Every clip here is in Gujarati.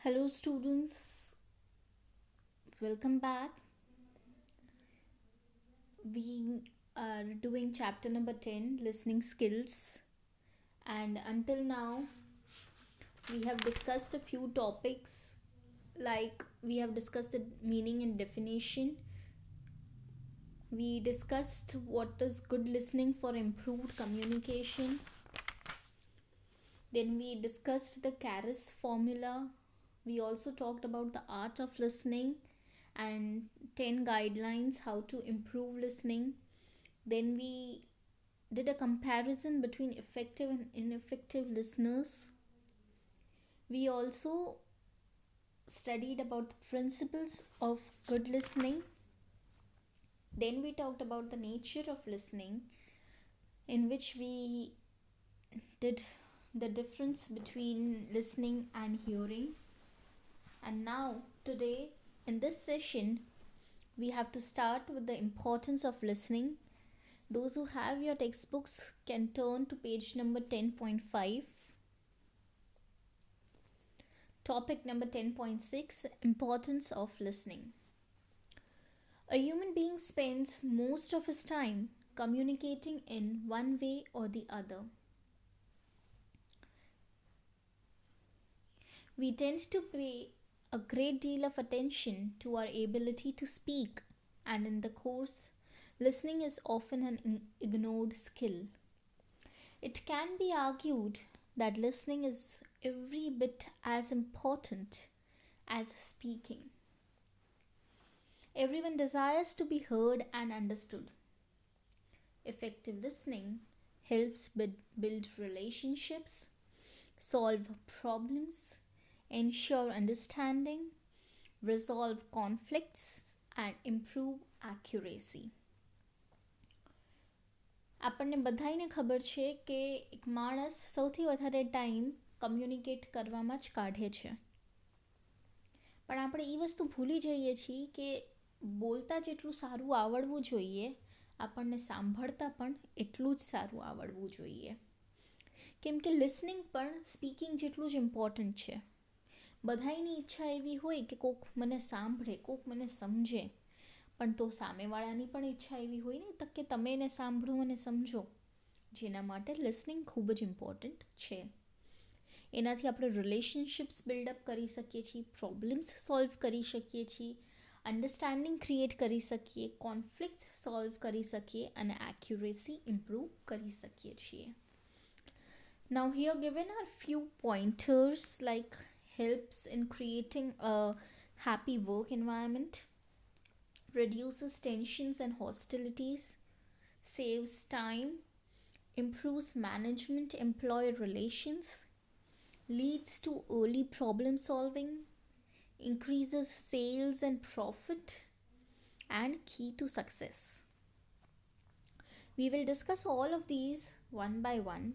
Hello, students. Welcome back. We are doing chapter number 10 listening skills. And until now, we have discussed a few topics like we have discussed the meaning and definition. We discussed what is good listening for improved communication. Then we discussed the Caris formula. We also talked about the art of listening and 10 guidelines how to improve listening. Then we did a comparison between effective and ineffective listeners. We also studied about the principles of good listening. Then we talked about the nature of listening, in which we did the difference between listening and hearing. And now, today, in this session, we have to start with the importance of listening. Those who have your textbooks can turn to page number 10.5. Topic number 10.6, Importance of Listening. A human being spends most of his time communicating in one way or the other. We tend to pay a great deal of attention to our ability to speak, and in the course, listening is often an ignored skill. It can be argued that listening is every bit as important as speaking. Everyone desires to be heard and understood. Effective listening helps build relationships, solve problems, ensure understanding, resolve conflicts, and improve accuracy. આપણને બધાને ખબર છે કે એક માણસ સૌથી વધારે ટાઈમ કમ્યુનિકેટ કરવામાં જ કાઢે છે, પણ આપણે એ વસ્તુ ભૂલી જઈએ છીએ કે બોલતા જેટલું સારું આવડવું જોઈએ, આપણને સાંભળતા પણ એટલું જ સારું આવડવું જોઈએ. કેમ કે લિસનિંગ પણ સ્પીકિંગ જેટલું જ ઇમ્પોર્ટન્ટ છે. બધાની ઈચ્છા એવી હોય કે કોક મને સાંભળે, કોક મને સમજે, પણ તો સામેવાળાની પણ ઈચ્છા એવી હોય ને કે તમે એને સાંભળો અને સમજો, જેના માટે લિસનિંગ ખૂબ જ ઇમ્પોર્ટન્ટ છે. એનાથી આપણે રિલેશનશિપ્સ બિલ્ડઅપ કરી શકીએ છીએ, પ્રોબ્લેમ્સ સોલ્વ કરી શકીએ છીએ, અન્ડરસ્ટેન્ડિંગ ક્રિએટ કરી શકીએ, કોન્ફ્લિક્ટ્સ સોલ્વ કરી શકીએ અને એક્યુરેસી ઇમ્પ્રૂવ કરી શકીએ છીએ. Now here given are few pointers like helps in creating a happy work environment, reduces tensions and hostilities, saves time, improves management employee relations, leads to early problem solving, increases sales and profit, and key to success. We will discuss all of these one by one.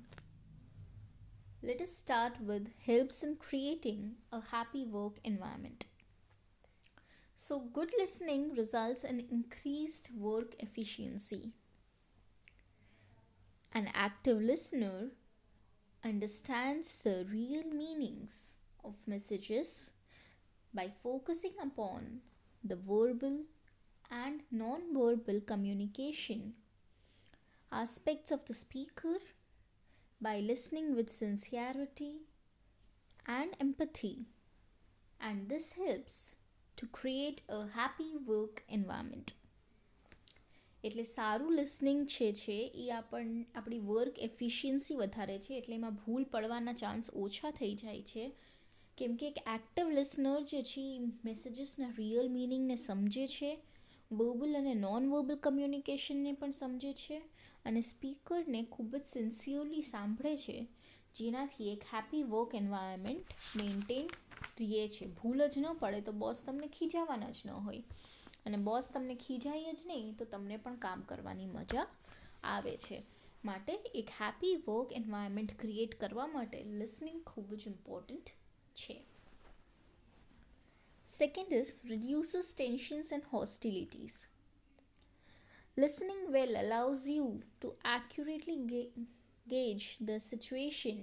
Let us start with helps in creating a happy work environment. So, good listening results in increased work efficiency. An active listener understands the real meanings of messages by focusing upon the verbal and non-verbal communication aspects of the speaker, by listening with sincerity and empathy, and this helps to create a happy work environment. એટલે સારું લિસનિંગ છે એ આપણી વર્ક એફિશિયન્સી વધારે છે, એટલે એમાં ભૂલ પડવાના ચાન્સ ઓછા થઈ જાય છે. કેમ કે એક એક્ટિવ લિસનર જે છે એ મેસેજીસના રિયલ મિનિંગને સમજે છે, વર્બલ અને નોન વર્બલ કમ્યુનિકેશનને પણ સમજે છે અને સ્પીકરને ખૂબ જ સિન્સિયરલી સાંભળે છે, જેનાથી એક હેપી વર્ક એન્વાયરમેન્ટ મેન્ટેન રહે છે. ભૂલ જ ન પડે તો બોસ તમને ખીજાવાના જ ન હોય, અને બોસ તમને ખીજાય જ નહીં તો તમને પણ કામ કરવાની મજા આવે છે. માટે એક હેપી વર્ક એન્વાયરમેન્ટ ક્રિએટ કરવા માટે લિસનિંગ ખૂબ જ ઇમ્પોર્ટન્ટ છે. Second is reduces tensions and hostilities. Listening well allows you to accurately gauge the situation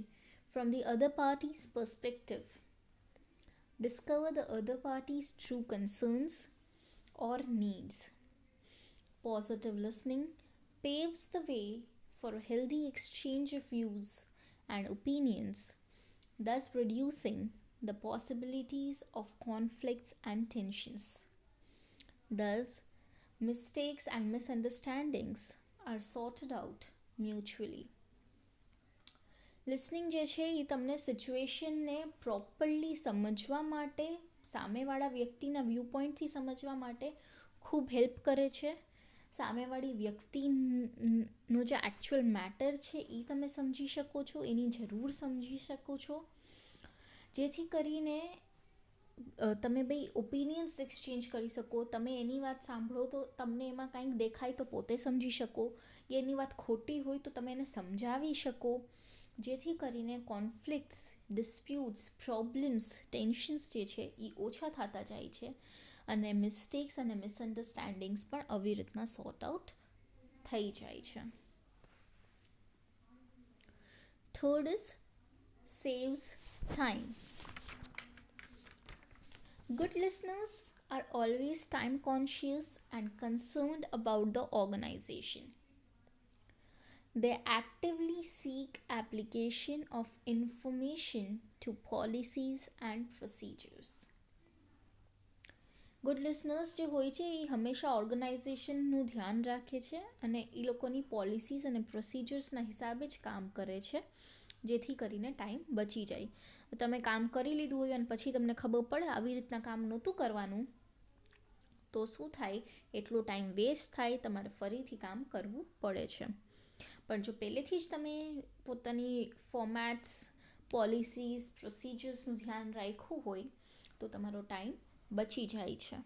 from the other party's perspective. Discover the other party's true concerns or needs. Positive listening paves the way for a healthy exchange of views and opinions, thus reducing the possibilities of conflicts and tensions. Thus, mistakes and misunderstandings are sorted out mutually. Listening જે છે એ તમને સિચ્યુએશનને પ્રોપરલી સમજવા માટે, સામેવાળા વ્યક્તિના વ્યૂ પોઈન્ટથી સમજવા માટે ખૂબ હેલ્પ કરે છે. સામેવાળી વ્યક્તિનો જે એકચ્યુઅલ મેટર છે એ તમે સમજી શકો છો, એની જરૂર સમજી શકો છો, જેથી કરીને તમે ભાઈ ઓપિનિયન્સ એક્સચેન્જ કરી શકો. તમે એની વાત સાંભળો તો તમને એમાં કંઈક દેખાય તો પોતે સમજી શકો, એની વાત ખોટી હોય તો તમે એને સમજાવી શકો, જેથી કરીને કોન્ફ્લિક્ટ્સ, ડિસ્પ્યુટ્સ, પ્રોબ્લેમ્સ, ટેન્શન્સ જે છે એ ઓછા થતા જાય છે અને મિસ્ટેક્સ અને મિસઅન્ડરસ્ટેન્ડિંગ્સ પણ આવી રીતના સોર્ટ આઉટ થઈ જાય છે. Third is saves time. Good listeners are always time conscious and concerned about the organization. They actively seek application of information to policies and procedures. Good listeners જે હોય છે એ હંમેશા ઓર્ગેનાઇઝેશનનું ધ્યાન રાખે છે અને એ લોકોની પોલિસીઝ અને પ્રોસિજર્સના હિસાબે જ કામ કરે છે, જેથી કરીને ટાઈમ બચી જાય. તમે કામ કરી લીધું હોય અને પછી તમને ખબર પડે આવી રીતના કામ નહોતું કરવાનું, તો શું થાય, એટલો ટાઈમ વેસ્ટ થાય, તમારે ફરીથી કામ કરવું પડે છે. પણ જો પહેલેથી જ તમે પોતાની ફોર્મેટ્સ, પોલિસીઝ, પ્રોસિજર્સનું ધ્યાન રાખ્યું હોય તો તમારો ટાઈમ બચી જાય છે.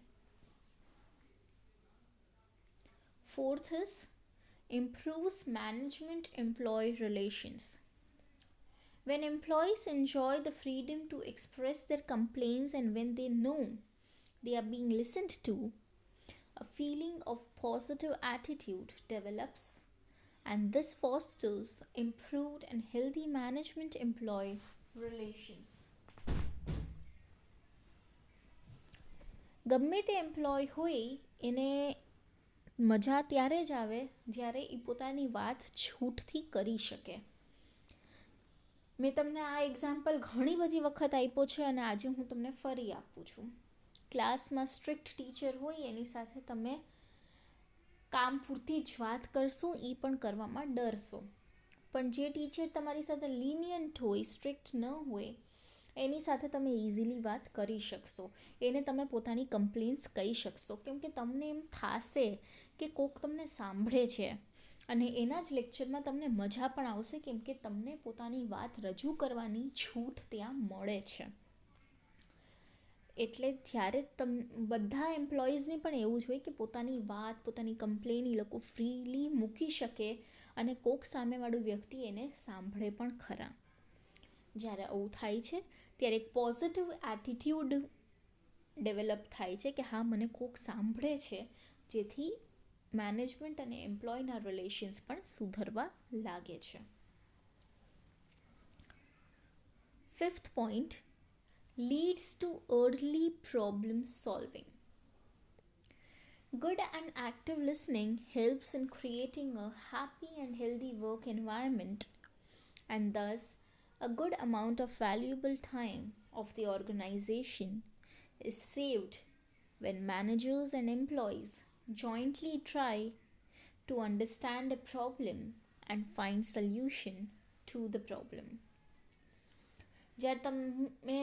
Fourth is improves management employee relations. When employees enjoy the freedom to express their complaints and when they know they are being listened to, a feeling of positive attitude develops, and this fosters improved and healthy management employee relations. ગમે તે એમ્પ્લોય હોય એને મજા ત્યારે જ આવે જ્યારે એ પોતાની વાત છૂટથી કરી શકે. મેં તમને આ એક્ઝામ્પલ ઘણી બધી વખત આપ્યો છે અને આજે હું તમને ફરી આપું છું. ક્લાસમાં સ્ટ્રિક્ટ ટીચર હોય એની સાથે તમે કામ પૂરતી જ વાત કરશો, એ પણ કરવામાં ડરશો. પણ જે ટીચર તમારી સાથે લિનિયન્ટ હોય, સ્ટ્રિક્ટ ન હોય, એની સાથે તમે ઇઝીલી વાત કરી શકશો, એને તમે પોતાની કમ્પ્લેન્ટ્સ કહી શકશો, કેમ કે તમને એમ થશે કે કોક તમને સાંભળે છે અને એના જ લેક્ચરમાં તમને મજા પણ આવશે, કેમ કે તમને પોતાની વાત રજૂ કરવાની છૂટ ત્યાં મળે છે. એટલે જ્યારે બધા એમ્પ્લોઈઝને પણ એવું જ હોય કે પોતાની વાત, પોતાની કમ્પ્લેન એ લોકો ફ્રીલી મૂકી શકે અને કોક સામેવાળું વ્યક્તિ એને સાંભળે પણ ખરા. જ્યારે આવું થાય છે ત્યારે એક પોઝિટિવ એટીટ્યૂડ ડેવલપ થાય છે કે હા, મને કોક સાંભળે છે, જેથી મેનેજમેન્ટ અને એમ્પ્લોયના રિલેશન્સ પણ સુધરવા લાગે છે. Fifth point, leads to early problem solving. Good and active listening helps in creating a happy and healthy work environment, and thus a good amount of valuable time of the organization is saved when managers and employees jointly try to understand a problem and find solution to the problem. જ્યારે તમે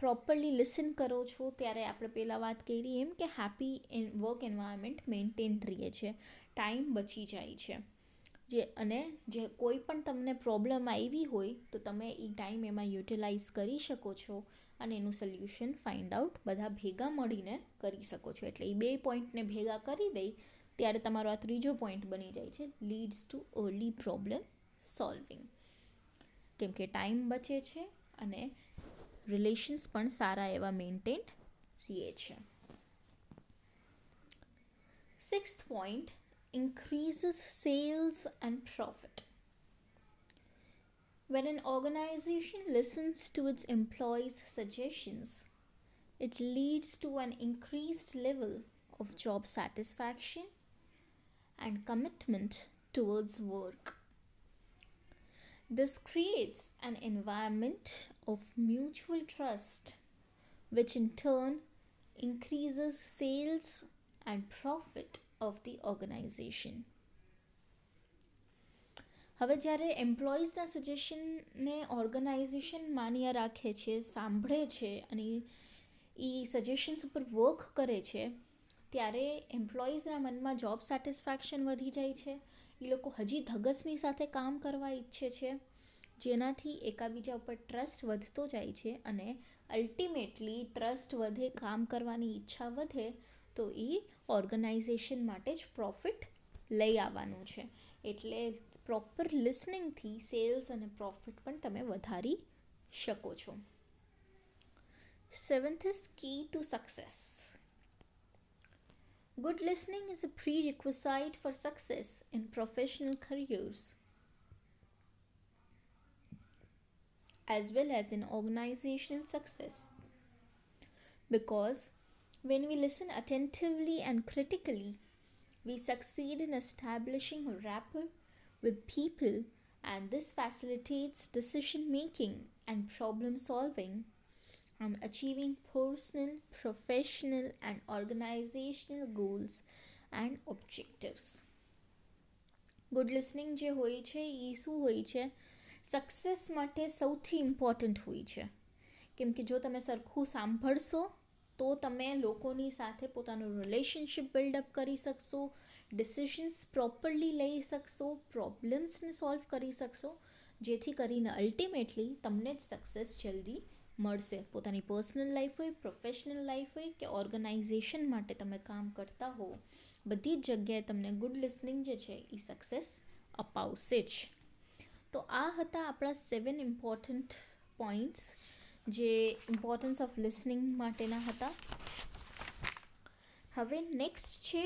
પ્રોપરલી લિસન કરો છો ત્યારે આપણે પહેલાં વાત કરી એમ કે હેપી વર્ક એન્વાયરમેન્ટ મેન્ટેન રહે છે, ટાઈમ બચી જાય છે. અને જે કોઈ પણ તમને પ્રોબ્લેમ આવી હોય તો તમે એ ટાઈમ એમાં યુટિલાઇઝ કરી શકો છો અને એનું સોલ્યુશન ફાઇન્ડ આઉટ બધા ભેગા મળીને કરી શકો છો. એટલે એ બે પોઈન્ટને ભેગા કરી દઈ ત્યારે તમારો આ ત્રીજો પોઈન્ટ બની જાય છે, leads two early problem solving. કેમ કે ટાઈમ બચે છે અને રિલેશન્સ પણ સારા એવા મેન્ટેન રહે છે. Sixth point, increases sales and profit. When an organization listens to its employees' suggestions, It leads to an increased level of job satisfaction and commitment towards work. This creates an environment of mutual trust, which in turn increases sales and profit of the organization. હવે જ્યારે એમ્પ્લોઈઝના સજેશનને ઓર્ગેનાઇઝેશન માન્ય રાખે છે, સાંભળે છે અને એ સજેશન્સ ઉપર વર્ક કરે છે, ત્યારે એમ્પ્લોઈઝના મનમાં જોબ સેટિસ્ફેક્શન વધી જાય છે. એ લોકો હજી ધગસની સાથે કામ કરવા ઈચ્છે છે, જેનાથી એકાબીજા ઉપર ટ્રસ્ટ વધતો જાય છે અને અલ્ટિમેટલી ટ્રસ્ટ વધે, કામ કરવાની ઈચ્છા વધે, તો એ ઓર્ગેનાઇઝેશન માટે જ પ્રોફિટ લઈ આવવાનું છે. એટલે પ્રોપર લિસનિંગથી સેલ્સ અને પ્રોફિટ પણ તમે વધારી શકો છો. 7th is key to success. Good listening is a prerequisite for success in professional careers as well as in organizational success. Because when we listen attentively and critically, we succeed in establishing a rapport with people, and this facilitates decision making and problem solving and achieving personal, professional and organizational goals and objectives. Good listening જે હોય છે એ શું હોય છે, સક્સેસ માટે સૌથી ઇમ્પોર્ટન્ટ હોય છે. કેમ કે જો તમે સરખું સાંભળશો તો તમે લોકોની સાથે પોતાનું રિલેશનશિપ બિલ્ડઅપ કરી શકશો, ડિસિઝન્સ પ્રોપરલી લઈ શકશો, પ્રોબ્લેમ્સને સોલ્વ કરી શકશો, જેથી કરીને અલ્ટિમેટલી તમને જ સક્સેસ જલ્દી મળશે. પોતાની પર્સનલ લાઈફ હોય, પ્રોફેશનલ લાઈફ હોય કે ઓર્ગેનાઇઝેશન માટે તમે કામ કરતા હો, બધી જ જગ્યાએ તમને ગુડ લિસનિંગ જે છે એ સક્સેસ અપાવશે જ. તો આ હતા આપણા 7 ઇમ્પોર્ટન્ટ પોઈન્ટ્સ જે ઇમ્પોર્ટન્સ ઓફ લિસનિંગ માટેના હતા. હવે નેક્સ્ટ છે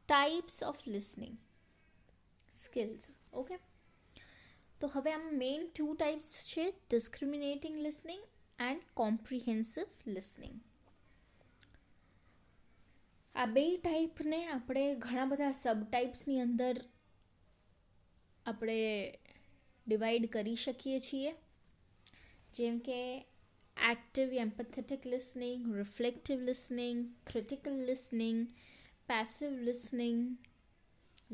types of listening skills. Okay, તો હવે આમાં મેઇન 2 ટાઈપ્સ છે, ડિસ્ક્રિમિનેટિંગ લિસનિંગ એન્ડ કોમ્પ્રિહેન્સિવ લિસનિંગ. આ બે ટાઈપને આપણે ઘણા બધા સબ ટાઈપ્સની અંદર આપણે ડિવાઈડ કરી શકીએ છીએ, જેમ કે active empathetic listening, reflective listening, critical listening, passive listening,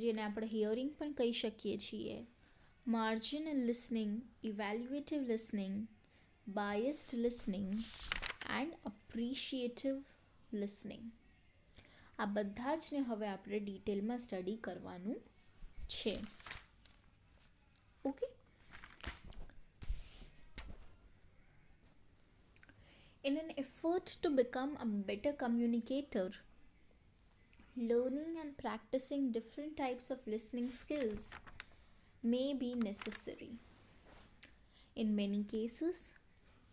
જેને આપણે હિયરિંગ પણ કહી શકીએ છીએ, marginal listening, evaluative listening, biased listening and appreciative listening. આ બધા જ ને હવે આપણે ડિટેલમાં સ્ટડી કરવાનું છે. Okay, in an effort to become a better communicator, learning and practicing different types of listening skills may be necessary. In many cases,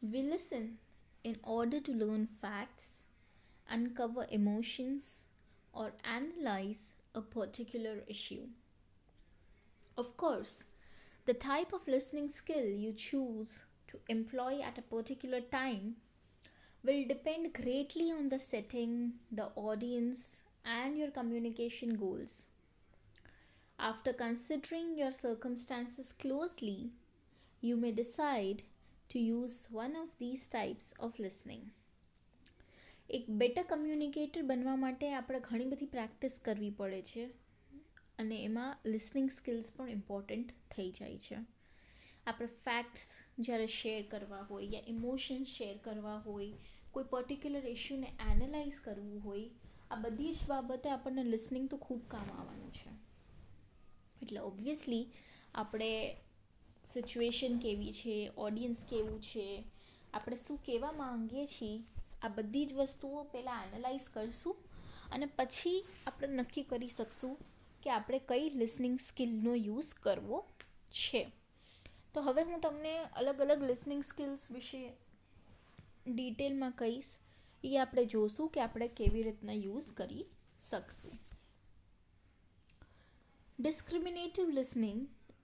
we listen in order to learn facts, uncover emotions, or analyze a particular issue. Of course, the type of listening skill you choose to employ at a particular time will depend greatly on the setting, the audience, and your communication goals. After considering your circumstances closely, you may decide to use one of these types of listening. એક બેટર કમ્યુનિકેટર બનવા માટે આપણે ઘણી બધી પ્રેક્ટિસ કરવી પડે છે અને એમાં લિસનિંગ સ્કિલ્સ પણ ઇમ્પોર્ટન્ટ થઈ જાય છે. આપણે ફેક્ટ્સ જ્યારે શેર કરવા હોય યા ઇમોશન્સ શેર કરવા હોય, કોઈ પર્ટિક્યુલર ઇશ્યુને એનાલાઇઝ કરવું હોય, આ બધી જ બાબતે આપણને લિસનિંગ તો ખૂબ કામ આવવાનું છે. એટલે ઓબ્વિયસલી આપણે સિચ્યુએશન કેવી છે, ઓડિયન્સ કેવું છે, આપણે શું કહેવા માંગીએ છીએ, આ બધી જ વસ્તુઓ પહેલાં એનાલાઇઝ કરશું અને પછી આપણે નક્કી કરી શકશું કે આપણે કઈ લિસનિંગ સ્કિલનો યુઝ કરવો છે. તો હવે હું તમને અલગ અલગ લિસનિંગ સ્કિલ્સ વિશે ડિટેલમાં કહીશ, એ આપણે જોશું કે આપણે કેવી રીતના યુઝ કરી શકશું. Discriminative listening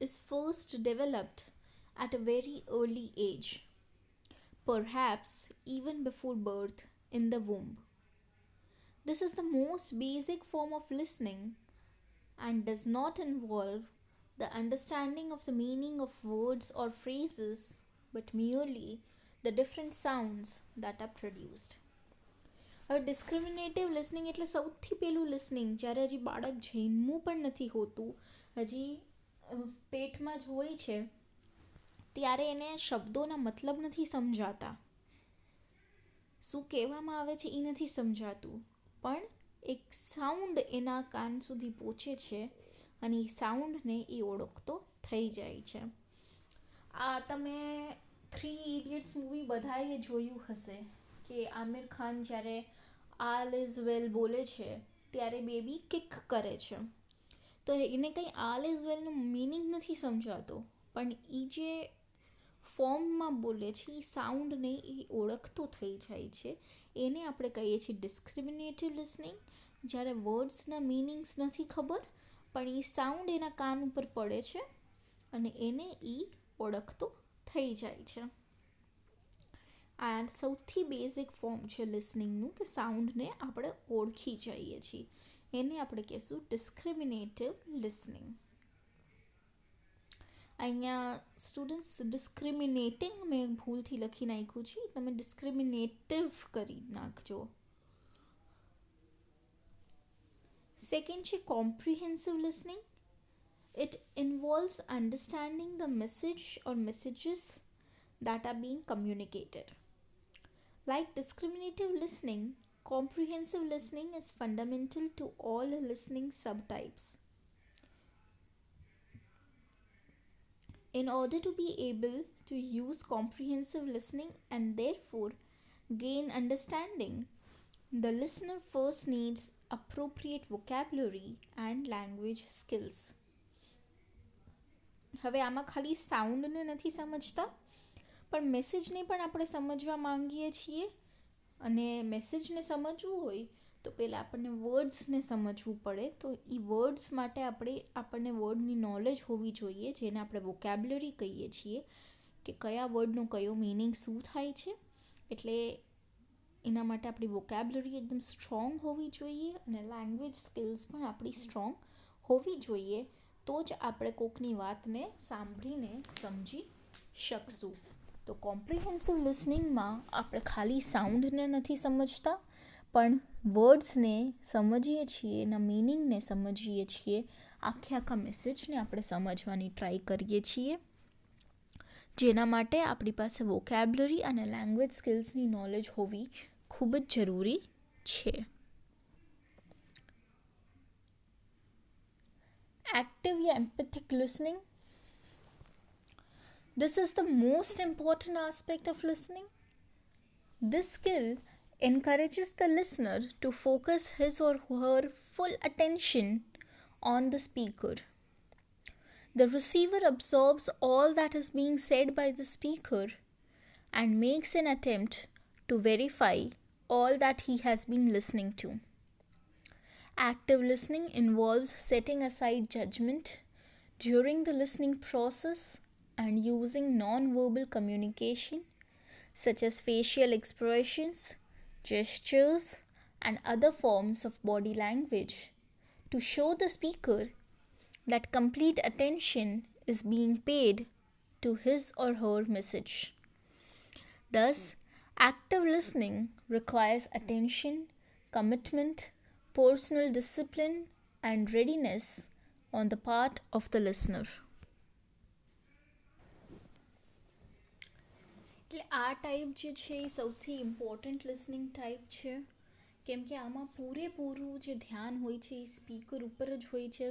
is first developed at a very early age. perhaps even before birth in the womb. This is the most basic form of listening and does not involve the understanding of the meaning of words or phrases, but merely the different sounds that are produced. હવે ડિસ્ક્રિમિનેટિવ લિસનિંગ એટલે સૌથી પહેલું લિસનિંગ જ્યારે હજી બાળક જન્મવું પણ નથી હોતું, હજી પેટમાં જ હોય છે, ત્યારે એને શબ્દોના મતલબ નથી સમજાતા, શું કહેવામાં આવે છે એ નથી સમજાતું, પણ એક સાઉન્ડ એના કાન સુધી પહોંચે છે અને એ સાઉન્ડને એ ઓળખતો થઈ જાય છે. આ તમે 3 Idiots મૂવી બધાએ જોયું હશે કે આમિર ખાન જ્યારે આલ ઇઝ વેલ બોલે છે ત્યારે બેબી કિક કરે છે. તો એને કંઈ આલ ઇઝ વેલનું મિનિંગ નથી સમજાતો, પણ એ જે ફોર્મમાં બોલે છે એ સાઉન્ડને એ ઓળખતો થઈ જાય છે. એને આપણે કહીએ છીએ ડિસ્ક્રિમિનેટિવ લિસનિંગ. જ્યારે વર્ડ્સના મિનિંગ્સ નથી ખબર, પણ એ સાઉન્ડ એના કાન ઉપર પડે છે અને એને એ ઓળખતો થઈ જાય છે. આ સૌથી બેઝિક ફોર્મ છે લિસનિંગનું, કે સાઉન્ડને આપણે ઓળખી જઈએ છીએ. એને આપણે કહીશું ડિસ્ક્રિમિનેટિવ લિસનિંગ. અહીંયા સ્ટુડન્ટ્સ ડિસ્ક્રિમિનેટિંગ મેં ભૂલથી લખી નાખ્યું છે, તમે ડિસ્ક્રિમિનેટિવ કરી નાખજો. સેકન્ડ છે comprehensive listening. It involves understanding the message or messages that are being communicated. Like discriminative listening, comprehensive listening is fundamental to all listening subtypes. In order to be able to use comprehensive listening and therefore gain understanding, the listener first needs appropriate vocabulary and language skills. હવે આમાં ખાલી સાઉન્ડને નથી સમજતા, પણ મેસેજને પણ આપણે સમજવા માંગીએ છીએ. અને મેસેજને સમજવું હોય તો પહેલાં આપણને વર્ડ્સને સમજવું પડે. તો એ વર્ડ્સ માટે આપણને વર્ડની નોલેજ હોવી જોઈએ, જેને આપણે વોકેબ્યુલરી કહીએ છીએ, કે કયા વર્ડનો કયો મિનિંગ શું થાય છે. એટલે એના માટે આપણી વોકેબ્યુલરી એકદમ સ્ટ્રોંગ હોવી જોઈએ અને લેંગ્વેજ સ્કિલ્સ પણ આપણી સ્ટ્રોંગ હોવી જોઈએ. તો જ આપણે કોકની વાતને સાંભળીને સમજી શકશું. તો કોમ્પ્રિહેન્સિવ લિસનિંગમાં આપણે ખાલી સાઉન્ડને નથી સમજતા, પણ વર્ડ્સને સમજીએ છીએ, એના મિનિંગને સમજીએ છીએ, આખા મેસેજને આપણે સમજવાની ટ્રાય કરીએ છીએ. જેના માટે આપણી પાસે વોકેબ્યુલરી અને લેંગ્વેજ સ્કિલ્સની નોલેજ હોવી ખૂબ જ જરૂરી છે. Active या empathic listening. This is the most important aspect of listening. This skill encourages the listener to focus his or her full attention on the speaker. The receiver absorbs all that is being said by the speaker and makes an attempt to verify all that he has been listening to. Active listening involves setting aside judgment during the listening process and using non-verbal communication such as facial expressions, gestures, and other forms of body language to show the speaker that complete attention is being paid to his or her message. Thus, active listening requires attention, commitment, personal discipline and readiness on the part of the listener. એટલે આ ટાઈપ જે છે એ સૌથી ઇમ્પોર્ટન્ટ લિસનિંગ ટાઈપ છે, કેમ કે આમાં પૂરેપૂરું જે ધ્યાન હોય છે એ સ્પીકર ઉપર જ હોય છે.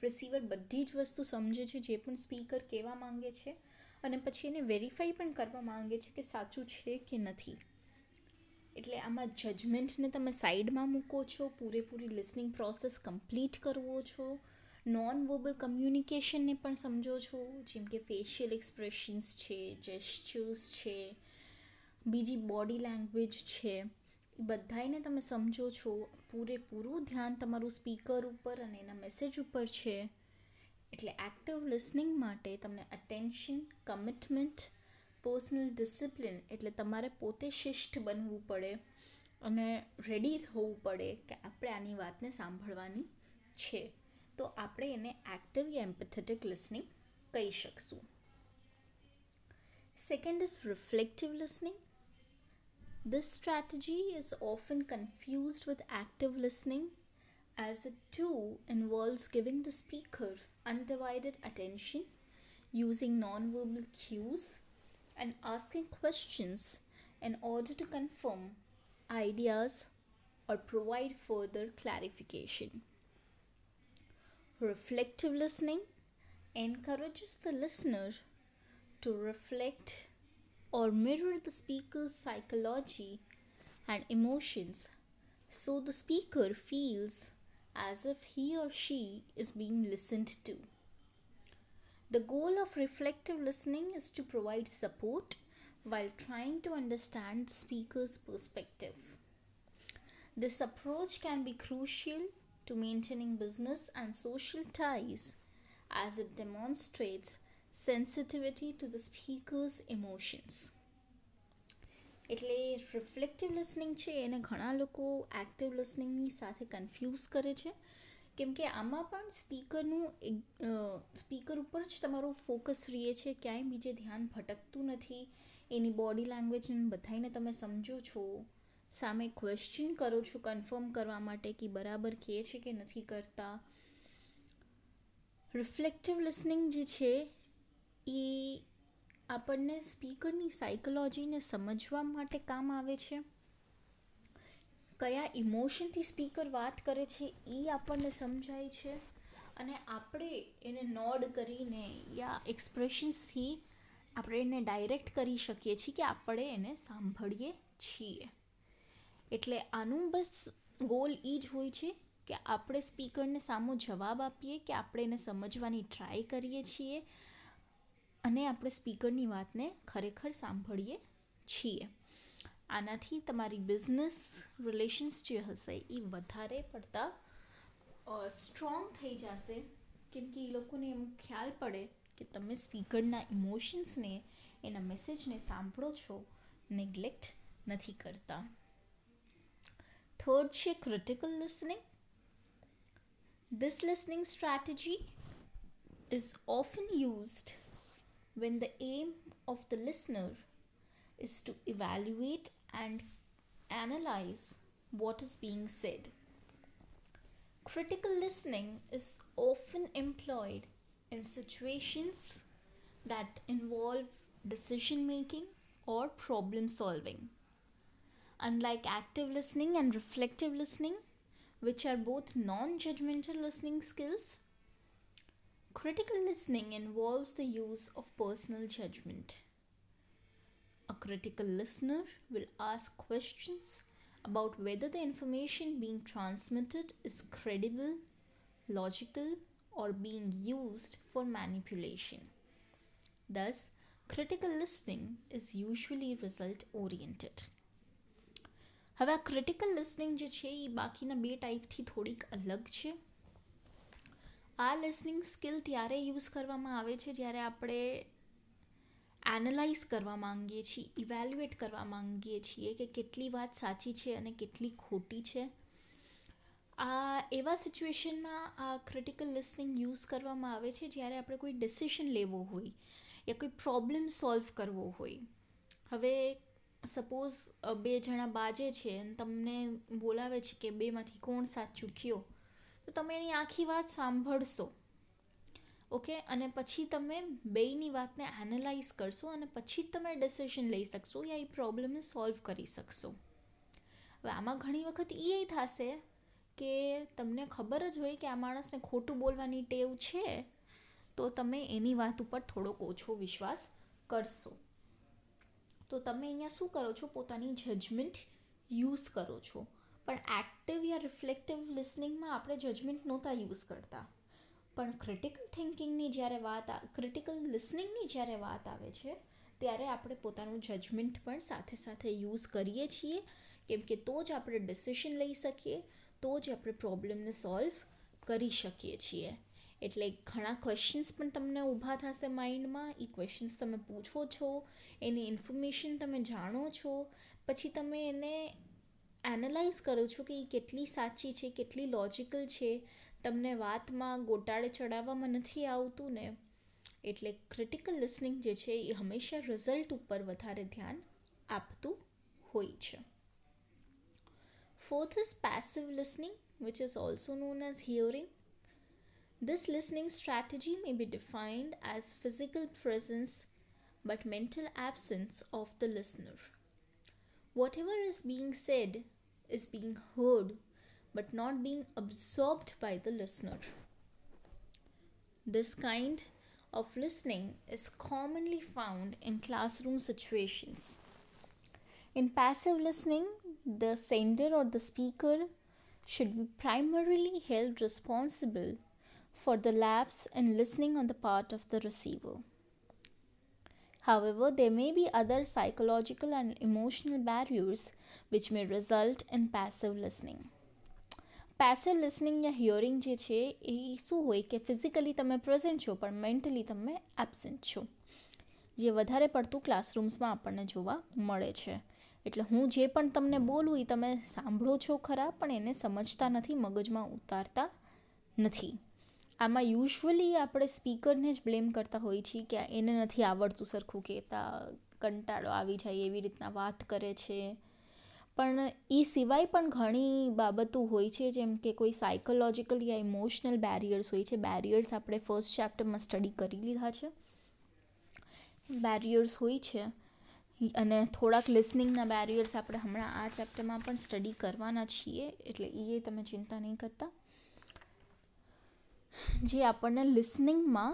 રિસીવર બધી જ વસ્તુ સમજે છે જે પણ સ્પીકર કહેવા માંગે છે, અને પછી એને વેરીફાઈ પણ કરવા માંગે છે કે સાચું છે કે નથી. એટલે આમાં જજમેન્ટને તમે સાઈડમાં મૂકો છો, પૂરેપૂરી લિસનિંગ પ્રોસેસ કમ્પ્લીટ કરવો છો, નોન વર્બલ કમ્યુનિકેશનને પણ સમજો છો, જેમ કે ફેશિયલ એક્સપ્રેશન્સ છે, જેસ્ચર્સ છે, બીજી બોડી લેંગ્વેજ છે, એ બધાને તમે સમજો છો. પૂરેપૂરું ધ્યાન તમારું સ્પીકર ઉપર અને એના મેસેજ ઉપર છે. એટલે એક્ટિવ લિસનિંગ માટે તમને અટેન્શન, કમિટમેન્ટ, પર્સનલ ડિસિપ્લિન એટલે તમારે પોતે શિષ્ટ બનવું પડે અને રેડી થવું પડે કે આપણે આની વાતને સાંભળવાની છે, તો આપણે એને એક્ટિવ યા એમ્પેથેટિક લિસનિંગ કહી શકશું. Second is reflective listening. This strategy is often confused with active listening, as it too involves giving the speaker undivided attention, using non-verbal cues, and asking questions in order to confirm ideas or provide further clarification. Reflective listening encourages the listener to reflect or mirror the speaker's psychology and emotions, so the speaker feels as if he or she is being listened to. The goal of reflective listening is to provide support while trying to understand the speaker's perspective. This approach can be crucial to maintaining business and social ties, as it demonstrates sensitivity to the speaker's emotions. એટલે રિફ્લેક્ટિવ લિસનિંગ છે એને ઘણા લોકો એક્ટિવ લિસનિંગની સાથે કન્ફ્યુઝ કરે છે, કેમ કે આમાં પણ સ્પીકર ઉપર જ તમારું ફોકસ રહે છે, ક્યાંય બીજે ધ્યાન ભટકતું નથી. એની બોડી લેંગ્વેજને બધાને તમે સમજો છો, સામે ક્વેશ્ચન કરો છો કન્ફર્મ કરવા માટે કે બરાબર કહે છે કે નથી કરતા. રિફ્લેક્ટિવ લિસનિંગ જે છે એ આપણને સ્પીકરની સાયકોલોજીને સમજવા માટે કામ આવે છે. કયા ઇમોશનથી સ્પીકર વાત કરે છે એ આપણને સમજાય છે, અને આપણે એને નોડ કરીને યા એક્સપ્રેશન્સથી આપણે એને ડાયરેક્ટ કરી શકીએ છીએ કે આપણે એને સાંભળીએ છીએ. એટલે આનું બસ ગોલ એ જ હોય છે કે આપણે સ્પીકરને સામો જવાબ આપીએ કે આપણે એને સમજવાની ટ્રાય કરીએ છીએ અને આપણે સ્પીકરની વાતને ખરેખર સાંભળીએ છીએ. આનાથી તમારી બિઝનેસ રિલેશન્સ જે હશે એ વધારે પડતા સ્ટ્રોંગ થઈ જશે, કેમ કે એ લોકોને એમ ખ્યાલ પડે કે તમે સ્પીકરના ઇમોશન્સને, એના મેસેજને સાંભળો છો, નેગ્લેક્ટ નથી કરતા. થર્ડ છે critical listening. This listening strategy is often used when the aim of the listener is to evaluate and analyze what is being said. Critical listening is often employed in situations that involve decision making or problem solving. Unlike active listening and reflective listening, which are both non-judgmental listening skills, critical listening involves the use of personal judgment. A critical listener will ask questions about whether the information being transmitted is credible, logical, or being used for manipulation. Thus, critical listening is usually result-oriented. હવે આ ક્રિટિકલ લિસનિંગ જે છે એ બાકીના બે ટાઈપથી થોડીક અલગ છે. આ લિસનિંગ સ્કિલ ત્યારે યુઝ કરવામાં આવે છે જ્યારે આપણે એનાલાઇઝ કરવા માંગીએ છીએ, ઇવેલ્યુએટ કરવા માંગીએ છીએ કે કેટલી વાત સાચી છે અને કેટલી ખોટી છે. આ એવા સિચ્યુએશનમાં આ ક્રિટિકલ લિસનિંગ યુઝ કરવામાં આવે છે જ્યારે આપણે કોઈ ડિસિઝન લેવો હોય યા કોઈ પ્રોબ્લેમ સોલ્વ કરવો હોય. હવે સપોઝ બે જણા બાજે છે અને તમને બોલાવે છે કે બેમાંથી કોણ સાચું કયો, તો તમે એની આખી વાત સાંભળશો, ઓકે, અને પછી તમે બેયની વાતને એનાલાઇઝ કરશો અને પછી જ તમે ડિસિઝન લઈ શકશો યા એ પ્રોબ્લેમને સોલ્વ કરી શકશો. હવે આમાં ઘણી વખત એ થશે કે તમને ખબર જ હોય કે આ માણસને ખોટું બોલવાની ટેવ છે, તો તમે એની વાત ઉપર થોડોક ઓછો વિશ્વાસ કરશો. તો તમે અહીંયા શું કરો છો, પોતાની જજમેન્ટ યુઝ કરો છો. પણ એક્ટિવ યા રિફ્લેક્ટિવ લિસનિંગમાં આપણે જજમેન્ટ નહોતા યુઝ કરતા, પણ ક્રિટિકલ લિસનિંગની જ્યારે વાત આવે છે ત્યારે આપણે પોતાનું જજમેન્ટ પણ સાથે સાથે યુઝ કરીએ છીએ, કેમ કે તો જ આપણે ડિસિઝન લઈ શકીએ, તો જ આપણે પ્રોબ્લેમને સોલ્વ કરી શકીએ છીએ. એટલે ઘણા ક્વેશ્ચન્સ પણ તમને ઊભા થશે માઇન્ડમાં. એ ક્વેશ્ચન્સ તમે પૂછો છો, એની ઇન્ફોર્મેશન તમે જાણો છો, પછી તમે એને એનાલાઇઝ કરો છો કે એ કેટલી સાચી છે, કેટલી લોજિકલ છે. તમને વાતમાં ગોટાળે ચડાવવામાં નથી આવતું ને. એટલે ક્રિટિકલ લિસનિંગ જે છે એ હંમેશા રિઝલ્ટ ઉપર વધારે ધ્યાન આપતું હોય છે. Fourth is passive listening, which is also known as hearing. This listening strategy may be defined as physical presence but mental absence of the listener. Whatever is being said is being heard but not being absorbed by the listener. This kind of listening is commonly found in classroom situations. In passive listening, the sender or the speaker should be primarily held responsible for the lapse in listening on the part of the receiver. However, there may be other psychological and emotional barriers which may result in passive listening. Passive listening yeah hearing જે છે એ શું હોય કે ફિઝિકલી તમે પ્રેઝન્ટ છો પણ મેન્ટલી તમે એબસેન્ટ છો, જે વધારે પડતું ક્લાસરૂમ્સમાં આપણને જોવા મળે છે. એટલે હું જે પણ તમને બોલું એ તમે સાંભળો છો ખરા, પણ એને સમજતા નથી, મગજમાં ઉતારતા નથી. આમાં યુઝ્યુઅલી આપણે સ્પીકરને જ બ્લેમ કરતા હોઈએ છીએ કે એને નથી આવડતું સરખું કહેતા, કંટાળો આવી જાય એવી રીતના વાત કરે છે. પણ એ સિવાય પણ ઘણી બાબતો હોય છે, જેમ કે કોઈ સાયકોલોજીકલ યા ઇમોશનલ બેરિયર્સ હોય છે. બેરિયર્સ આપણે ફર્સ્ટ ચેપ્ટરમાં સ્ટડી કરી લીધા છે. બેરિયર્સ હોય છે અને થોડાક લિસનિંગના બેરિયર્સ આપણે હમણાં આ ચેપ્ટરમાં પણ સ્ટડી કરવાના છીએ, એટલે એ તમે ચિંતા નહીં કરતા. જે આપણને લિસનિંગમાં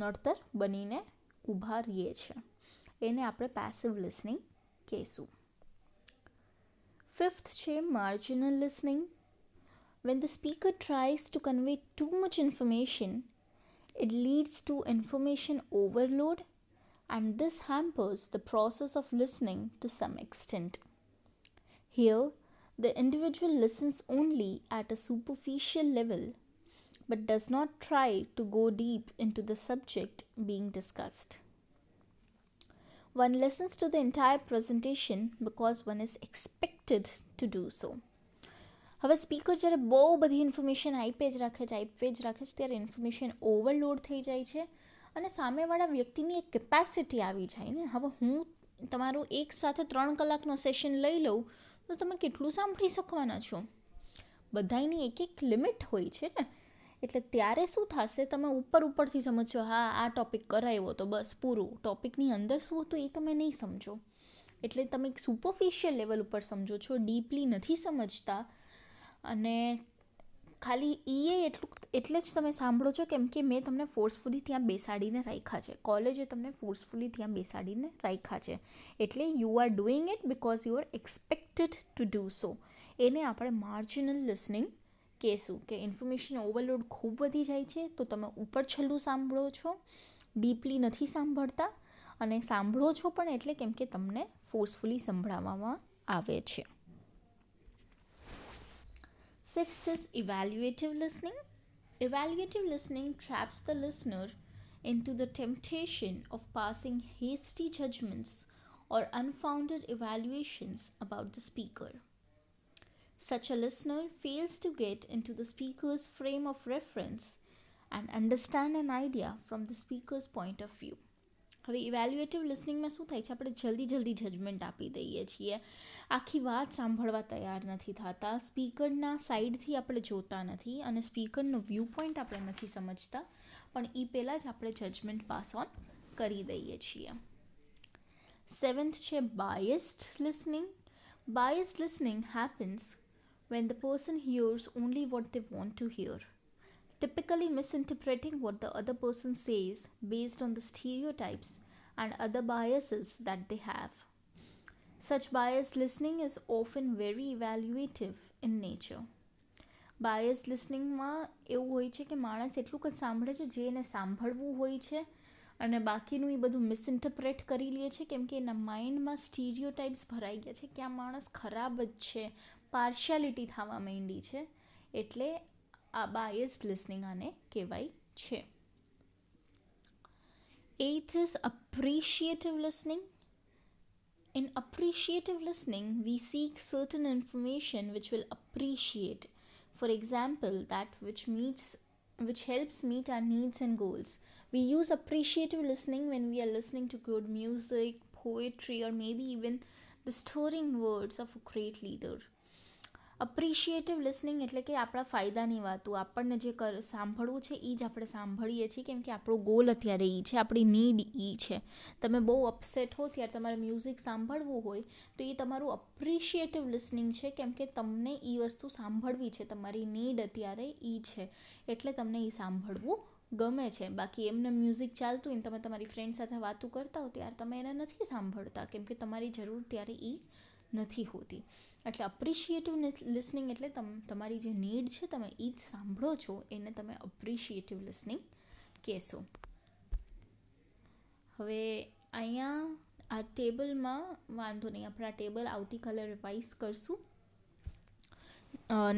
નડતર બનીને ઊભા રહીએ છે એને આપણે પેસિવ લિસનિંગ કહીશું. Fifth છે marginal listening. When the speaker tries to convey too much information, it leads to information overload, and this hampers the process of listening to some extent. Here, the individual listens only at a superficial level, but does not try to go deep into the subject being discussed. One listens to the entire presentation because one is expected to do so. હવે સ્પીકર જ્યારે બહુ બધી ઇન્ફોર્મેશન આપે જ રાખે છે ત્યારે ઇન્ફોર્મેશન ઓવરલોડ થઈ જાય છે અને સામેવાળા વ્યક્તિની એક કેપેસિટી આવી જાય ને. હવે હું તમારું એક સાથે 3 કલાકનો સેશન લઈ લઉં તો તમે કેટલું સાંભળી શકવાના છો? બધાની એક લિમિટ હોય છે ને. એટલે ત્યારે શું થશે, તમે ઉપરથી સમજો, હા આ ટૉપિક કરાવ્યો તો બસ પૂરું. ટૉપિકની અંદર શું હતું એ તમે નહીં સમજો. એટલે તમે એક સુપરફિશિયલ લેવલ ઉપર સમજો છો, ડીપલી નથી સમજતા. અને ખાલી એટલે જ તમે સાંભળો છો કેમ કે મેં તમને ફોર્સફુલી ત્યાં બેસાડીને રાખ્યા છે. કોલેજે તમને ફોર્સફુલી ત્યાં બેસાડીને રાખ્યા છે. એટલે you are doing it because you are expected to do સો. એને આપણે માર્જિનલ લિસનિંગ કહેશું કે ઇન્ફોર્મેશન ઓવરલોડ ખૂબ વધી જાય છે તો તમે ઉપર છેલ્લું સાંભળો છો, ડીપલી નથી સાંભળતા, અને સાંભળો છો પણ એટલે કેમ કે તમને ફોર્સફુલી સંભળાવવામાં આવે છે. Sixth is evaluative listening. Evaluative listening traps the listener into the temptation of passing hasty judgments or unfounded evaluations about the speaker. Such a listener fails to get into the speaker's frame of reference and understand an idea from the speaker's point of view. હવે ઇવેલ્યુએટિવ લિસનિંગમાં શું થાય છે, આપણે જલ્દી જજમેન્ટ આપી દઈએ છીએ, આખી વાત સાંભળવા તૈયાર નથી થતા, સ્પીકરના સાઈડથી આપણે જોતા નથી અને સ્પીકરનો વ્યૂ પોઈન્ટ આપણે નથી સમજતા, પણ એ પહેલાં જ આપણે જજમેન્ટ પાસ ઓન કરી દઈએ છીએ. 7th છે biased listening. Biased listening happens when the person hears only what they want to hear, typically misinterpreting what the other person says based on the stereotypes and other biases that they have. Such biased listening is often very evaluative in nature. Biased listeningમાં એવું હોય છે કે માણસ એટલું જ સાંભળે છે જે એને સાંભળવું હોય છે અને બાકીનું એ બધું મિસઇન્ટરપ્રેટ કરી લે છે કેમ કે એના માઇન્ડમાં સ્ટીરિયોટાઇપ્સ ભરાઈ ગયા છે કે આ માણસ ખરાબ જ છે, પાર્શિયાલિટી થવા માંડી છે. એટલે આ બાયસ્ડ લિસનિંગ આને કહેવાય છે. 8th is appreciative listening. In appreciative listening, we seek certain information which will appreciate. For example, that which helps meet our needs and goals. We use appreciative listening when we are listening to good music, poetry, or maybe even the stirring words of a great leader. Appreciative listening એટલે કે આપણા ફાયદાની વાતો, આપણને જે સાંભળવું છે એ જ આપણે સાંભળીએ છીએ, કેમ કે આપણો ગોલ અત્યારે એ છે, આપણી નીડ એ છે. તમે બહુ અપસેટ હો ત્યારે તમારે મ્યુઝિક સાંભળવું હોય તો એ તમારું અપ્રિશિએટિવ લિસનિંગ છે, કેમ કે તમને એ વસ્તુ સાંભળવી છે, તમારી નીડ અત્યારે એ છે, એટલે તમને એ સાંભળવું ગમે છે. બાકી એમને મ્યુઝિક ચાલતું હોય ને તમે તમારી ફ્રેન્ડ સાથે વાતો કરતા હો ત્યારે તમે એને નથી સાંભળતા, કેમ કે તમારી જરૂર ત્યારે એ નથી હોતી. એટલે અપ્રિશિએટિવ લિસનિંગ એટલે તમારી જે નીડ છે તમે એ જ સાંભળો છો, એને તમે અપ્રિશિએટિવ લિસનિંગ કહેશો. હવે અહીંયા આ ટેબલમાં વાંધો નહીં, આપણે આ ટેબલ આવતીકાલે રિવાઇઝ કરશું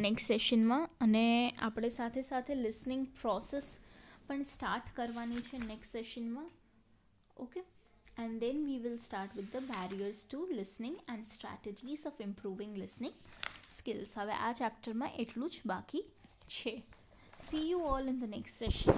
નેક્સ્ટ સેશનમાં, અને આપણે સાથે સાથે લિસનિંગ પ્રોસેસ પણ સ્ટાર્ટ કરવાની છે નેક્સ્ટ સેશનમાં. Okay, and then we will start with the barriers to listening and strategies of improving listening skills. હવે આ ચેપ્ટરમાં એટલું જ બાકી છે. See you all in the next session.